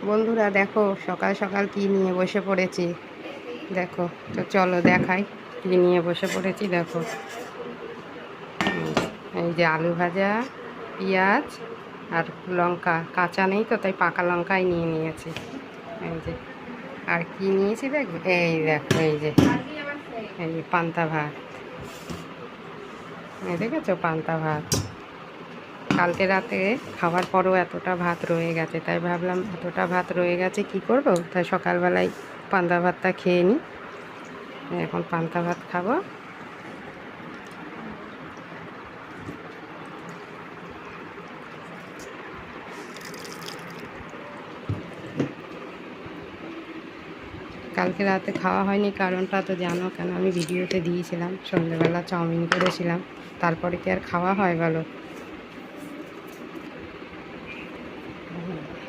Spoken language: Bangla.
বন্ধুরা দেখো সকাল সকাল কি নিয়ে বসে পড়েছি। দেখো তো চলো দেখাই কি নিয়ে বসে পড়েছি। দেখো এই যে আলু ভাজা, পেঁয়াজ আর লঙ্কা, কাঁচা নেই তো তাই পাকা লঙ্কাই নিয়ে নিয়েছি। এই যে আর কি নিয়েছি দেখো, এই দেখো এই যে পান্তা ভাত। এই দেখেছো পান্তা ভাত। কালকে রাতে খাওয়ার পরও এতটা ভাত রয়ে গেছে, তাই ভাবলাম এতটা ভাত রয়ে গেছে কি করব, তাই সকালবেলায় পান্তা ভাতটা খেয়ে নিই। এখন পান্তা ভাত খাবো। কালকে রাতে খাওয়া হয়নি, কারণটা তো জানো, কেন আমি ভিডিওতে দিয়েছিলাম সন্ধ্যেবেলা চাউমিন করেছিলাম, তারপরে কি আর খাওয়া হয় বলো।